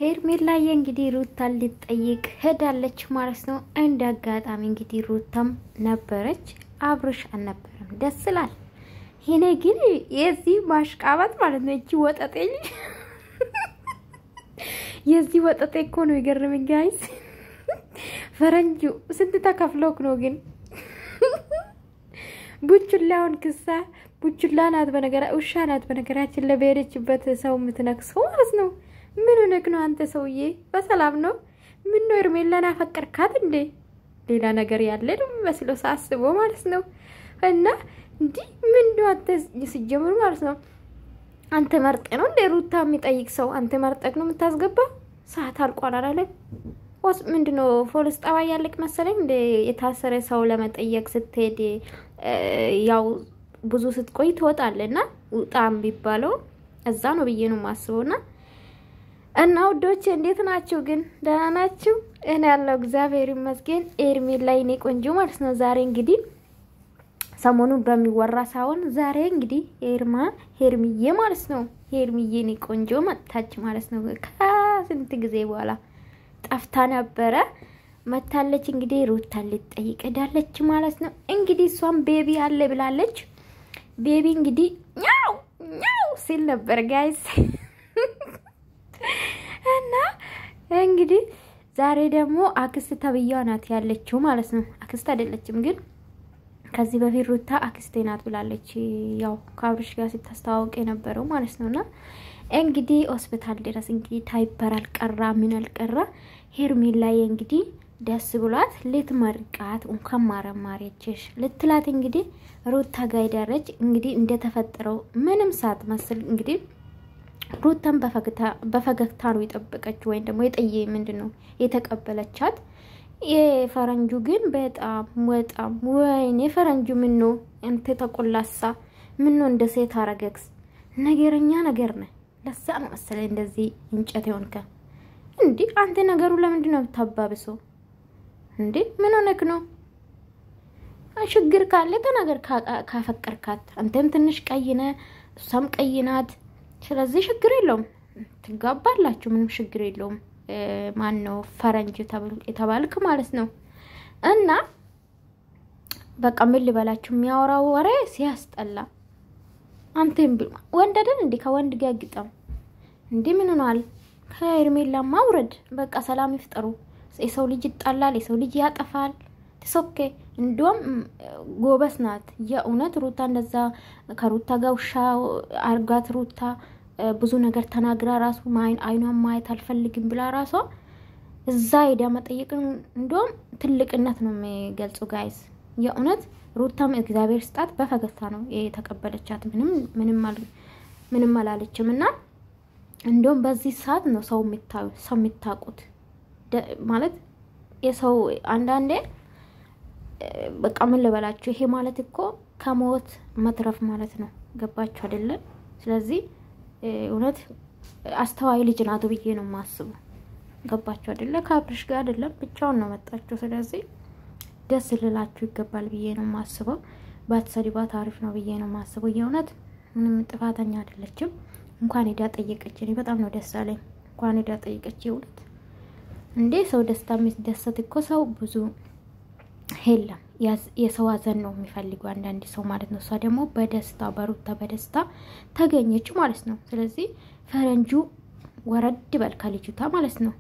ሄርሜላ እንግዲህ ሩታን ልትጠይቅ ሄዳለች ማለት ነው። እንደ አጋጣሚ እንግዲህ ሩታም ነበረች፣ አብርሽ አልነበረም። ደስ ይላል። ይሄኔ ግን የዚህ ማሽቃባት ማለት ነው። እቺ ወጠጤ የዚህ ወጠጤ እኮ ነው የገረመኝ ጋይስ። ፈረንጁ ስንት ተከፍሎክ ነው ግን? ቡችላውን ክሳ ቡችላ ናት ውሻ ናት በነገራችን ለበሄደችበት ሰው የምትነክሰው ማለት ነው። ምን ሆነክ ነው አንተ ሰውዬ? በሰላም ነው? ምን ነው ሄርሜላን አፈቀርካት እንዴ? ሌላ ነገር ያለ ነው መስሎ ሳስበው ማለት ነው። እና እንዴ ምን ነው አንተ ሲጀምሩ ማለት ነው። አንተ መርጠ ነው እንደ ሩታ የሚጠይቅ ሰው አንተ መርጠክ ነው የምታስገባ? ሰዓት አልቋል አይደል? ወስ ምንድነው ፖሊስ ጣባ ያለክ መሰለኝ እንደ የታሰረ ሰው ለመጠየቅ ስትሄድ ያው ብዙ ስትቆይ ትወጣለና ውጣም ቢባለው እዛ ነው ብዬ ነው ማስበውና እና ወዶች እንዴት ናችሁ ግን? ደህና ናችሁ? እኔ ያለው እግዚአብሔር ይመስገን። ሄርሜላ የኔ ቆንጆ ማለት ነው። ዛሬ እንግዲህ ሰሞኑን በሚወራ ሳይሆን ዛሬ እንግዲህ ሄርሚዬ ማለት ነው። ሄርሚዬ የኔ ቆንጆ መጣች ማለት ነው። ከስንት ጊዜ በኋላ ጠፍታ ነበረ። መታለች እንግዲህ ሩታን ልትጠይቅ ሄዳለች ማለት ነው። እንግዲህ እሷም ቤቢ አለ ብላለች። ቤቢ እንግዲህ ኛው ሲል ነበር ጋይስ። እና እንግዲህ ዛሬ ደግሞ አክስት ተብያዋ ናት ያለችው ማለት ነው። አክስት አይደለችም ግን ከዚህ በፊት ሩታ አክስቴ ናት ብላለች። ያው ከአብርሽ ጋር ሲታስተዋወቅ የነበረው ማለት ነውና እንግዲህ ሆስፒታል ድረስ እንግዲህ ታይፐር አልቀራ ምን አልቀራ ሄርሜላ እንግዲህ ደስ ብሏት ልትመርቃት እንኳን ማረማሪያችሽ ልትላት እንግዲህ ሩታ ጋር ሄዳለች። እንግዲህ እንደተፈጠረው ምንም ሳትመስል እንግዲህ ሩታን በፈገግታ ነው የጠበቀችው ወይ ደግሞ የጠየ ምንድነው የተቀበለቻት። የፈረንጁ ግን በጣም ወይኔ ፈረንጁ ምን ነው እንት ተቆላሳ ምን ነው እንደ ሴት አረገክስ ነገረኛ ነገር ነህ። ለዛ ነው መሰለኝ እንደዚህ እንጨት ይሆንከ እንዴ አንተ ነገሩ ለምንድን ነው ተባብሰው እንዴ? ምን ሆነክ ነው? ችግር ካለ ተናገር። ካፈቀርካት አንተም ትንሽ ቀይነ እሷም ቀይናት። ስለዚህ ችግር የለውም ትጋባላችሁ፣ ምንም ችግር የለውም። ማን ነው ፈረንጅ የተባልክ ማለት ነው። እና በቃ ምን ልበላችሁ የሚያወራው ወሬ ሲያስጠላ። አንተም ወንድ አይደል እንዴ? ከወንድ ጋር ግጠም እንዴ? ምን ሆኗል? ከሄርሜላ ማውረድ በቃ ሰላም ይፍጠሩ። የሰው ልጅ ይጣላል፣ የሰው ልጅ ያጠፋል። ተሶከ እንደውም ጎበስ ናት የእውነት ሩታ። እንደዛ ከሩታ ጋር ውሻ አርጋት ሩታ ብዙ ነገር ተናግራ ራሱ አይኗን ማየት አልፈልግም ብላ ራሷ እዛ ሄዳ መጠየቅ እንደውም ትልቅነት ነው የሚገልጸው ጋይስ። የእውነት ሩታም እግዚአብሔር ስጣት በፈገግታ ነው የተቀበለቻት። ምንም አላለችምና እንደውም በዚህ ሰዓት ነው ሰው የሚታቁት ማለት የሰው አንዳንዴ በቃ ምን ልበላችሁ ይሄ ማለት እኮ ከሞት መትረፍ ማለት ነው። ገባችሁ አይደለ? ስለዚህ እውነት አስተዋይ ልጅ ናት ብዬ ነው ማስበው። ገባችሁ አይደለ? ከአብርሽ ጋር አይደለም ብቻውን ነው መጣችሁ። ስለዚህ ደስ ልላችሁ ይገባል ብዬ ነው ማስበው። ባትሰሪባት አሪፍ ነው ብዬ ነው ማስበው። የእውነት ምንም ጥፋተኛ አይደለችም። እንኳን ሄዳ ጠየቀች። እኔ በጣም ነው ደስ አለኝ። እንኳን ሄዳ ጠየቀች። የእውነት እንዴ ሰው ደስታ የሚደሰት እኮ ሰው ብዙ ሄለም የሰው አዘን ነው የሚፈልገው አንዳንድ ሰው ማለት ነው። እሷ ደግሞ በደስታ በሩታ በደስታ ተገኘች ማለት ነው። ስለዚህ ፈረንጁ ወረድ በል ከልጅቷ ማለት ነው።